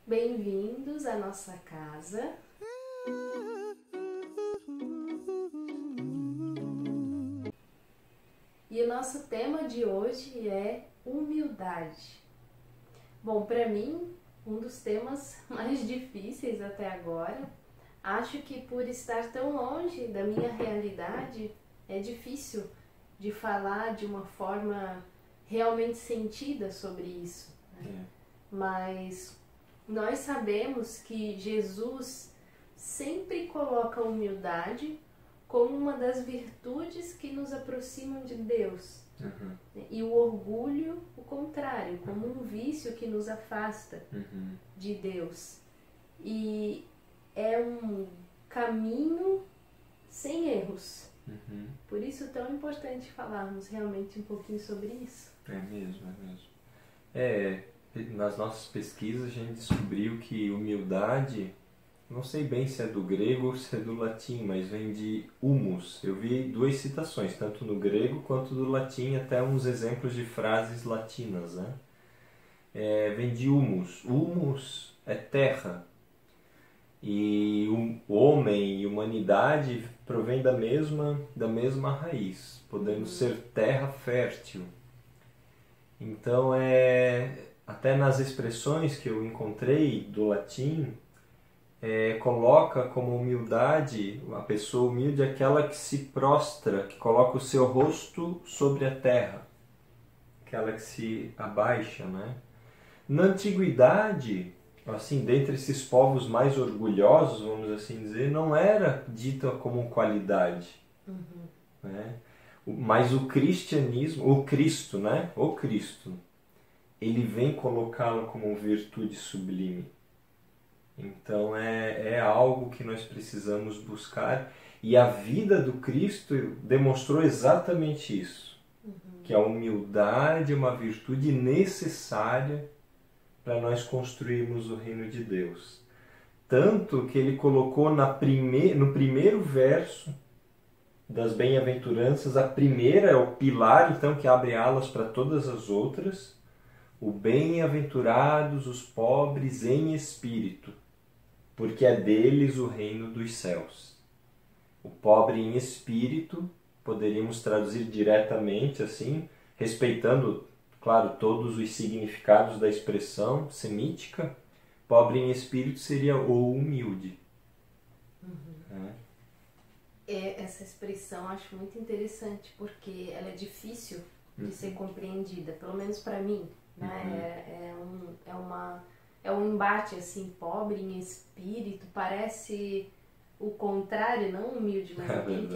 Bem-vindos à nossa casa. E o nosso tema de hoje é humildade. Bom, para mim, um dos temas mais difíceis até agora. Acho que por estar tão longe da minha realidade, é difícil de falar de uma forma realmente sentida sobre isso, né? Mas nós sabemos que Jesus sempre coloca a humildade como uma das virtudes que nos aproximam de Deus. E o orgulho, o contrário, como um vício que nos afasta de Deus. E é um caminho sem erros. Por isso é tão importante falarmos realmente um pouquinho sobre isso. É mesmo. Nas nossas pesquisas a gente descobriu que humildade, não sei bem se é do grego ou se é do latim, mas vem de humus. Eu vi duas citações, tanto no grego quanto do latim, até uns exemplos de frases latinas, né? Vem de humus. Humus é terra. E o homem e humanidade provém da mesma raiz, podendo ser terra fértil. Então, até nas expressões que eu encontrei do latim, coloca como humildade, a pessoa humilde é aquela que se prostra, que coloca o seu rosto sobre a terra, aquela que se abaixa, né? Na antiguidade, assim, dentre esses povos mais orgulhosos, vamos assim dizer, não era dita como qualidade, né? Mas o cristianismo, o Cristo, né? O Cristo, ele vem colocá-lo como virtude sublime. Então é algo que nós precisamos buscar, e a vida do Cristo demonstrou exatamente isso, que a humildade é uma virtude necessária para nós construirmos o reino de Deus. Tanto que ele colocou no primeiro verso das bem-aventuranças, a primeira é o pilar, então, que abre alas para todas as outras: o bem-aventurados os pobres em espírito, porque é deles o reino dos céus. O pobre em espírito, poderíamos traduzir diretamente assim, respeitando, claro, todos os significados da expressão semítica. Pobre em espírito seria o humilde. Essa expressão eu acho muito interessante, porque ela é difícil de ser compreendida, pelo menos para mim, né? É um embate assim, pobre em espírito, parece o contrário, não humilde, mas alguém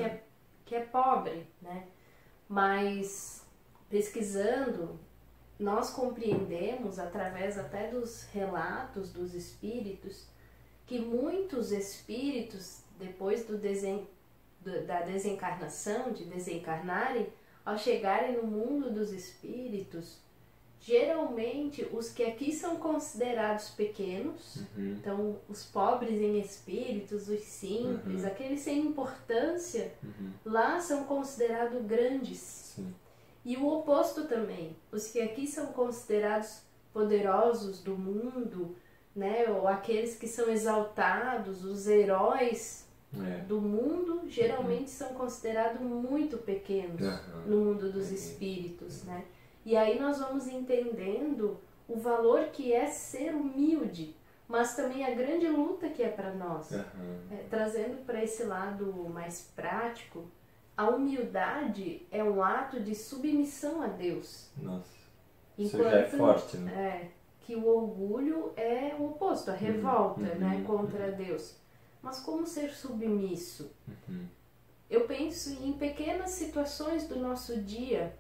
que é pobre, né? Mas pesquisando, nós compreendemos, através até dos relatos dos espíritos, que muitos espíritos, depois da desencarnação, de desencarnarem, ao chegarem no mundo dos espíritos, geralmente os que aqui são considerados pequenos, então os pobres em espíritos, os simples, aqueles sem importância, lá são considerados grandes. E o oposto também, os que aqui são considerados poderosos do mundo, né, ou aqueles que são exaltados, os heróis do mundo, geralmente são considerados muito pequenos no mundo dos espíritos, né? E aí nós vamos entendendo o valor que é ser humilde, mas também a grande luta que é para nós. Trazendo para esse lado mais prático, a humildade é um ato de submissão a Deus. Nossa, enquanto, isso já é forte, né? Que o orgulho é o oposto, a revolta, né, contra Deus. Mas como ser submisso? Eu penso em pequenas situações do nosso dia.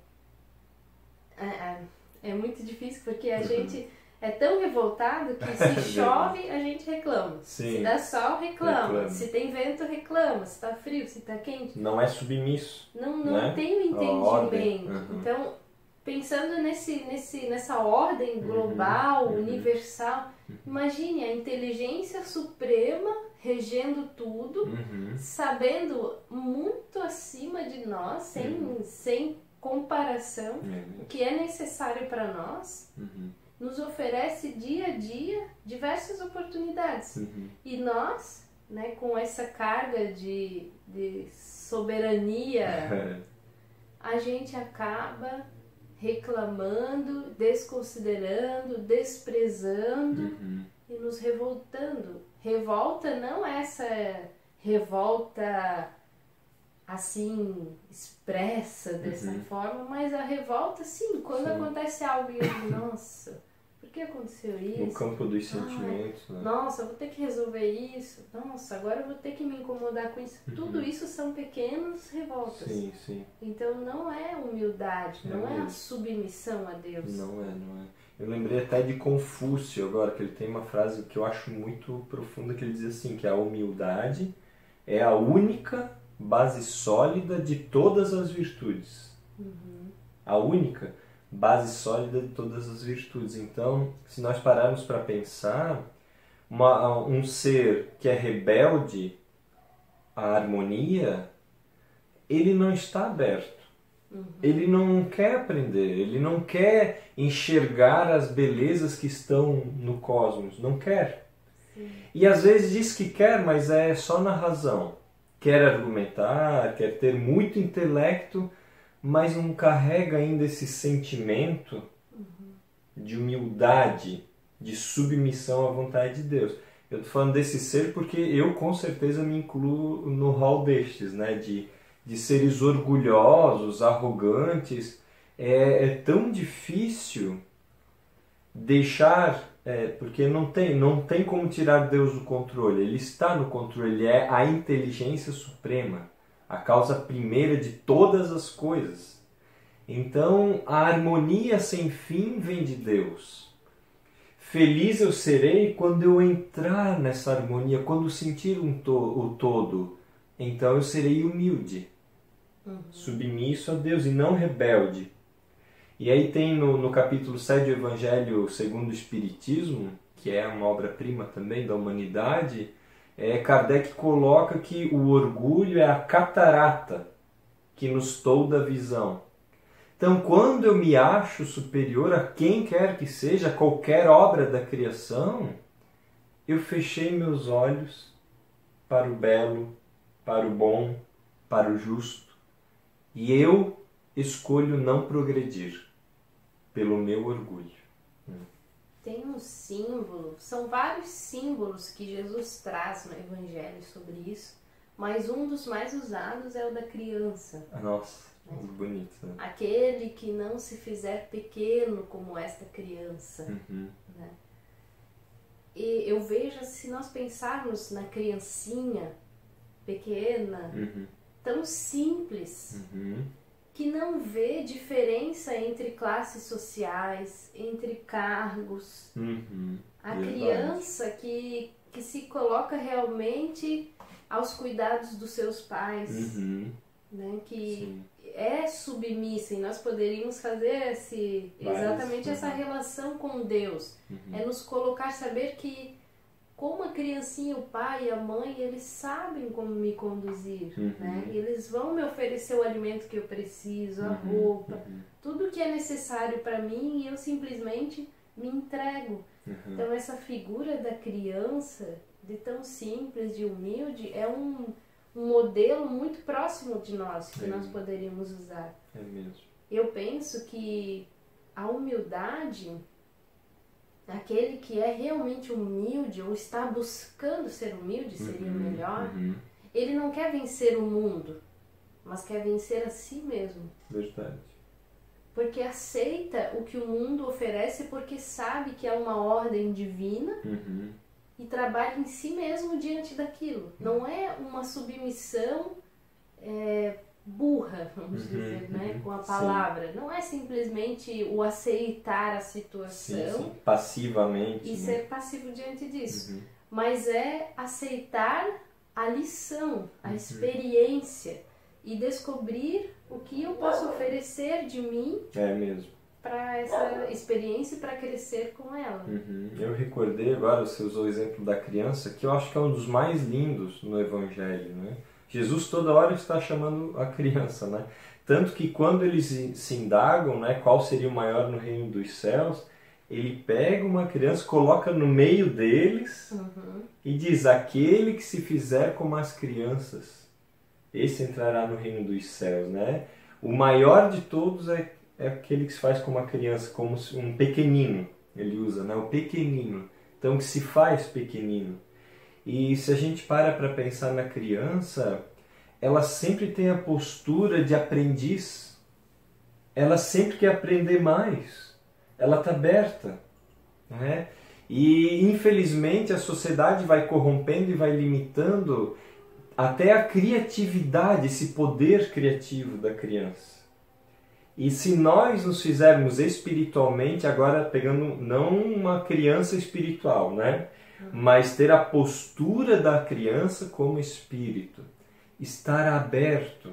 É muito difícil, porque a gente é tão revoltado que se chove, a gente reclama. Se dá sol, reclama. Se tem vento, reclama. Se está frio, se está quente. Não é submisso. Não tem o entendimento. Então, pensando nessa ordem global, universal, imagine a inteligência suprema regendo tudo, sabendo muito acima de nós, sem comparação, o que é necessário para nós. nos oferece dia a dia diversas oportunidades. E nós, né, com essa carga de soberania, a gente acaba reclamando, desconsiderando, desprezando e nos revoltando. Revolta não essa revolta assim expressa dessa forma, mas a revolta sim, quando acontece algo e eu digo, nossa, por que aconteceu isso? No campo dos sentimentos, né? Nossa, eu vou ter que resolver isso. Nossa, agora eu vou ter que me incomodar com isso. Tudo isso são pequenas revoltas. Sim, sim. Então não é humildade, não é a submissão a Deus. Não é. Eu lembrei até de Confúcio agora, que ele tem uma frase que eu acho muito profunda, que ele diz assim, que a humildade é a única base sólida de todas as virtudes. A única base sólida de todas as virtudes. Então, se nós pararmos para pensar, um ser que é rebelde à harmonia, ele não está aberto. Ele não quer aprender, ele não quer enxergar as belezas que estão no cosmos, não quer. Sim. E às vezes diz que quer, mas é só na razão. Quer argumentar, quer ter muito intelecto, mas não carrega ainda esse sentimento de humildade, de submissão à vontade de Deus. Eu estou falando desse ser porque eu com certeza me incluo no hall destes, né? De seres orgulhosos, arrogantes. É tão difícil deixar, porque não tem como tirar Deus do controle. Ele está no controle, ele é a inteligência suprema, a causa primeira de todas as coisas. Então, a harmonia sem fim vem de Deus. Feliz eu serei quando eu entrar nessa harmonia, quando sentir o todo. Então eu serei humilde, submisso a Deus e não rebelde. E aí tem no capítulo 7 do Evangelho segundo o Espiritismo, que é uma obra-prima também da humanidade, Kardec coloca que o orgulho é a catarata que nos tolda a visão. Então, quando eu me acho superior a quem quer que seja, qualquer obra da criação, eu fechei meus olhos para o belo, para o bom, para o justo, e eu escolho não progredir pelo meu orgulho. Tem um símbolo, são vários símbolos que Jesus traz no Evangelho sobre isso, mas um dos mais usados é o da criança. Nossa, muito bonito. Né? Aquele que não se fizer pequeno como esta criança. Né? E eu vejo, se nós pensarmos na criancinha pequena, tão simples, que não vê diferença entre classes sociais, entre cargos. A criança que se coloca realmente aos cuidados dos seus pais, né? Que é submissa, e nós poderíamos fazer exatamente essa relação com Deus. É nos colocar, saber que como a criancinha, o pai e a mãe, eles sabem como me conduzir, né? Eles vão me oferecer o alimento que eu preciso, a roupa, tudo que é necessário para mim, e eu simplesmente me entrego. Então essa figura da criança, de tão simples, de humilde, é um modelo muito próximo de nós, que nós poderíamos usar. É mesmo. Eu penso que a humildade, aquele que é realmente humilde ou está buscando ser humilde, seria melhor, ele não quer vencer o mundo, mas quer vencer a si mesmo. Verdade. Porque aceita o que o mundo oferece, porque sabe que é uma ordem divina e trabalha em si mesmo diante daquilo. Não é uma submissão burra, vamos dizer, né, com a palavra. Não é simplesmente o aceitar a situação passivamente, e ser passivo diante disso, mas é aceitar a lição, a experiência e descobrir o que eu posso oferecer de mim para essa experiência e para crescer com ela. Eu recordei agora, você usou o exemplo da criança, que eu acho que é um dos mais lindos no Evangelho, né? Jesus toda hora está chamando a criança, né? Tanto que quando eles se indagam, né, qual seria o maior no reino dos céus, Ele pega uma criança, coloca no meio deles e diz: aquele que se fizer como as crianças, esse entrará no reino dos céus, né? O maior de todos é aquele que se faz como uma criança, como um pequenino. Ele usa, né? O pequenino. Então, que se faz pequenino. E se a gente para pensar na criança, ela sempre tem a postura de aprendiz. Ela sempre quer aprender mais. Ela está aberta, né? E infelizmente a sociedade vai corrompendo e vai limitando até a criatividade, esse poder criativo da criança. E se nós nos fizermos espiritualmente, agora pegando não uma criança espiritual, né? Mas ter a postura da criança como espírito, estar aberto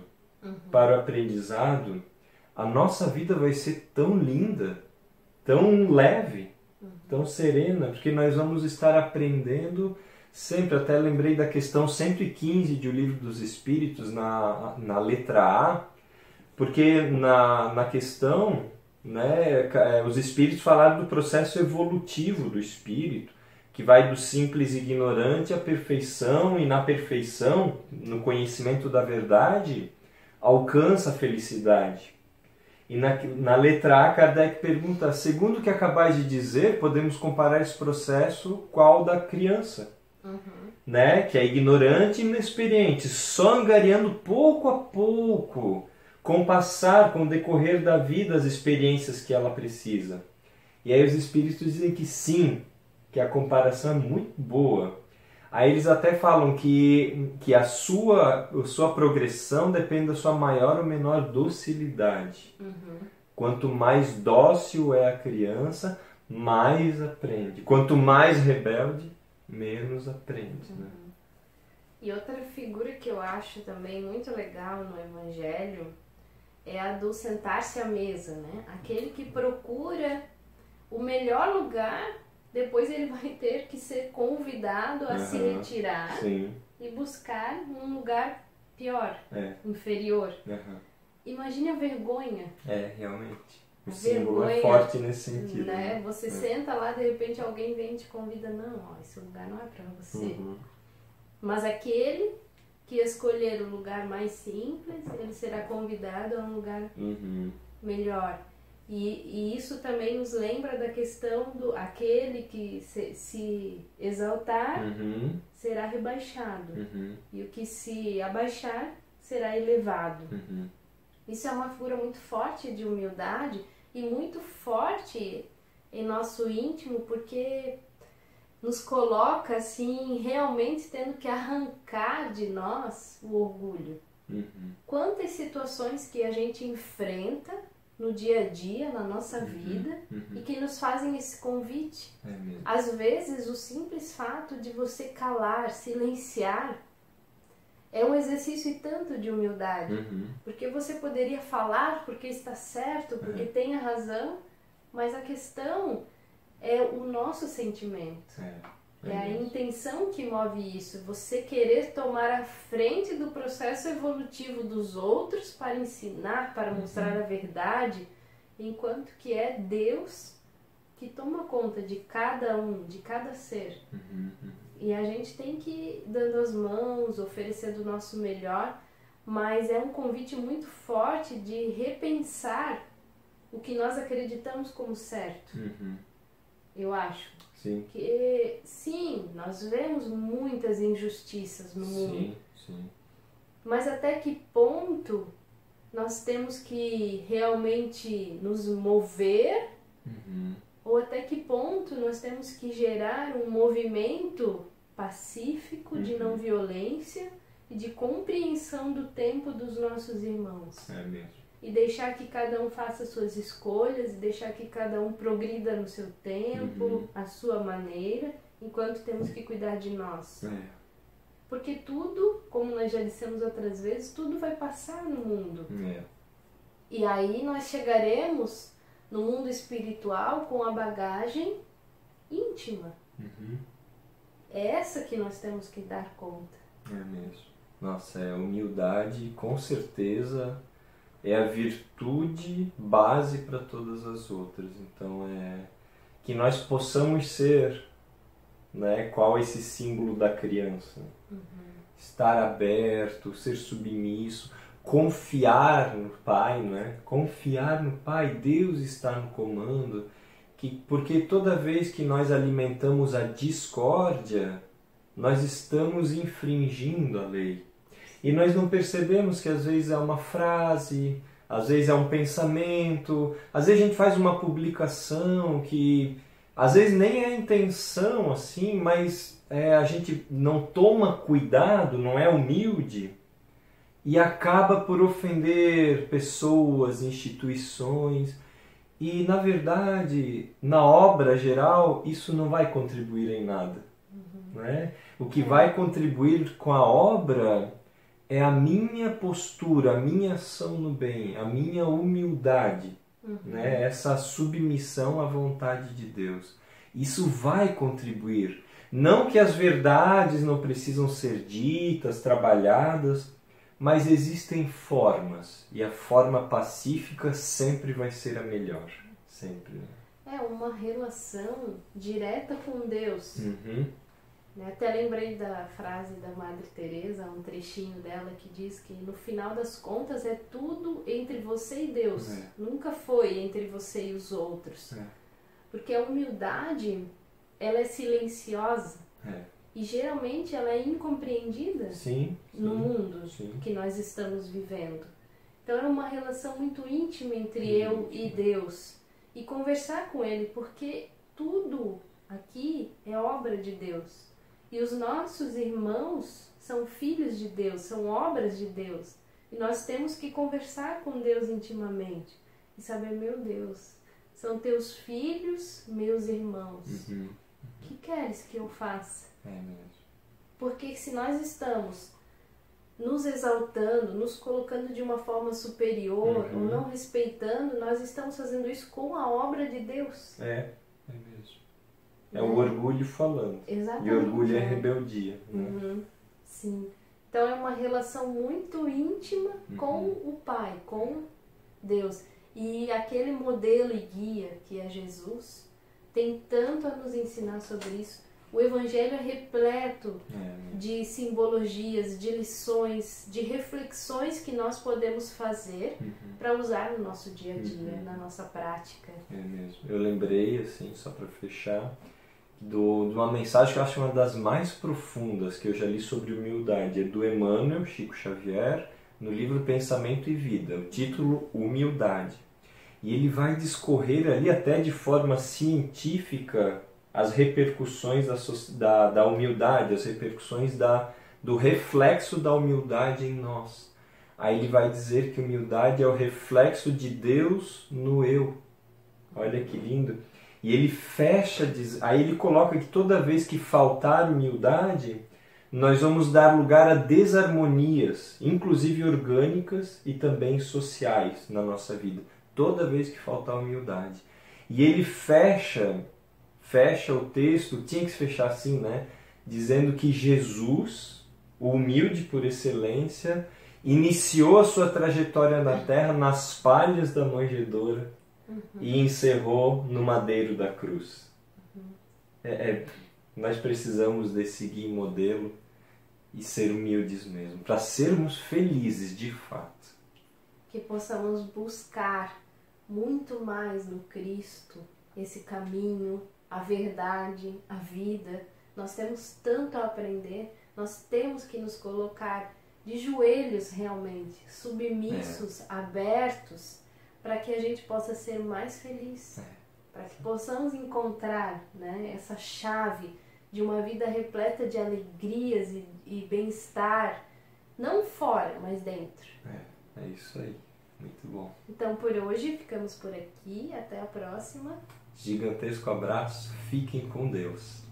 para o aprendizado, a nossa vida vai ser tão linda, tão leve, tão serena, porque nós vamos estar aprendendo sempre. Até lembrei da questão 115 de O Livro dos Espíritos, na letra A, porque na questão, né, os espíritos falaram do processo evolutivo do espírito, que vai do simples ignorante à perfeição, e na perfeição, no conhecimento da verdade, alcança a felicidade. E na letra A, Kardec pergunta: segundo o que acabais de dizer, podemos comparar esse processo qual da criança, né? Que é ignorante e inexperiente, só angariando pouco a pouco, com o passar, com o decorrer da vida, as experiências que ela precisa. E aí os espíritos dizem que sim, que a comparação é muito boa. Aí eles até falam que a sua progressão depende da sua maior ou menor docilidade. Quanto mais dócil é a criança, mais aprende. Quanto mais rebelde, menos aprende. Né? E outra figura que eu acho também muito legal no Evangelho é a do sentar-se à mesa, né? Aquele que procura o melhor lugar, depois ele vai ter que ser convidado a se retirar e buscar um lugar pior, inferior. Imagine a vergonha. Realmente. O símbolo é forte nesse sentido. Né? Você senta lá, de repente alguém vem e te convida. Não, esse lugar não é para você. Mas aquele que escolher o lugar mais simples, ele será convidado a um lugar melhor. E isso também nos lembra da questão do aquele que se exaltar será rebaixado. E o que se abaixar será elevado. Isso é uma figura muito forte de humildade e muito forte em nosso íntimo, porque nos coloca assim realmente tendo que arrancar de nós o orgulho. Quantas situações que a gente enfrenta no dia a dia, na nossa vida, e que nos fazem esse convite. Às vezes o simples fato de você calar, silenciar, é um exercício e tanto de humildade. Porque você poderia falar porque está certo, porque tem a razão, mas a questão é o nosso sentimento. É a intenção que move isso. Você querer tomar a frente do processo evolutivo dos outros para ensinar, para mostrar a verdade, enquanto que é Deus que toma conta de cada um, de cada ser. E a gente tem que ir dando as mãos, oferecendo o nosso melhor, mas é um convite muito forte de repensar o que nós acreditamos como certo. Eu acho. Sim. Que, sim, nós vemos muitas injustiças no mundo. Mas até que ponto nós temos que realmente nos mover? Ou até que ponto nós temos que gerar um movimento pacífico de não violência e de compreensão do tempo dos nossos irmãos? E deixar que cada um faça suas escolhas, e deixar que cada um progrida no seu tempo, à sua maneira, enquanto temos que cuidar de nós. Porque tudo, como nós já dissemos outras vezes, tudo vai passar no mundo. E aí nós chegaremos no mundo espiritual com a bagagem íntima. É essa que nós temos que dar conta. Nossa, humildade, com certeza, é a virtude base para todas as outras. Então que nós possamos ser, né? Qual é esse símbolo da criança? Estar aberto, ser submisso, confiar no Pai, né? Confiar no Pai, Deus está no comando. Porque toda vez que nós alimentamos a discórdia, nós estamos infringindo a lei. E nós não percebemos que às vezes é uma frase, às vezes é um pensamento, às vezes a gente faz uma publicação que às vezes nem é a intenção assim, mas a gente não toma cuidado, não é humilde e acaba por ofender pessoas, instituições. E, na verdade, na obra geral, isso não vai contribuir em nada. Né? O que vai contribuir com a obra é a minha postura, a minha ação no bem, a minha humildade, né? Essa submissão à vontade de Deus. Isso vai contribuir. Não que as verdades não precisam ser ditas, trabalhadas, mas existem formas, e a forma pacífica sempre vai ser a melhor. Sempre. É uma relação direta com Deus. Até lembrei da frase da Madre Teresa, um trechinho dela que diz que no final das contas é tudo entre você e Deus. Nunca foi entre você e os outros. Porque a humildade, ela é silenciosa. E geralmente ela é incompreendida no mundo que nós estamos vivendo. Então é uma relação muito íntima entre eu e Deus. E conversar com Ele, porque tudo aqui é obra de Deus. E os nossos irmãos são filhos de Deus, são obras de Deus. E nós temos que conversar com Deus intimamente. E saber, meu Deus, são teus filhos, meus irmãos. O que queres que eu faça? Porque se nós estamos nos exaltando, nos colocando de uma forma superior, ou não respeitando, nós estamos fazendo isso com a obra de Deus. É mesmo. É o orgulho falando. Exatamente. E orgulho é rebeldia. Sim. Então é uma relação muito íntima com o Pai, com Deus. E aquele modelo e guia que é Jesus tem tanto a nos ensinar sobre isso. O Evangelho é repleto de simbologias, de lições, de reflexões que nós podemos fazer para usar no nosso dia a dia, na nossa prática. É mesmo. Eu lembrei, assim, só para fechar, de uma mensagem que eu acho uma das mais profundas que eu já li sobre humildade. É do Emmanuel, Chico Xavier, no livro Pensamento e Vida. O título, Humildade. E ele vai discorrer ali até de forma científica as repercussões da humildade, as repercussões do reflexo da humildade em nós. Aí ele vai dizer que humildade é o reflexo de Deus no eu. Olha que lindo. E ele fecha, aí ele coloca que toda vez que faltar humildade, nós vamos dar lugar a desarmonias, inclusive orgânicas e também sociais na nossa vida. Toda vez que faltar humildade. E ele fecha o texto, tinha que se fechar assim, né? Dizendo que Jesus, o humilde por excelência, iniciou a sua trajetória na terra nas palhas da manjedoura e encerrou no madeiro da cruz. Nós precisamos de seguir modelo e ser humildes mesmo, para sermos felizes de fato. Que possamos buscar muito mais no Cristo esse caminho, a verdade, a vida. Nós temos tanto a aprender, nós temos que nos colocar de joelhos realmente, submissos, abertos, para que a gente possa ser mais feliz, para que possamos encontrar, né, essa chave de uma vida repleta de alegrias e bem-estar, não fora, mas dentro. É isso aí, muito bom. Então por hoje ficamos por aqui, até a próxima. Gigantesco abraço, fiquem com Deus.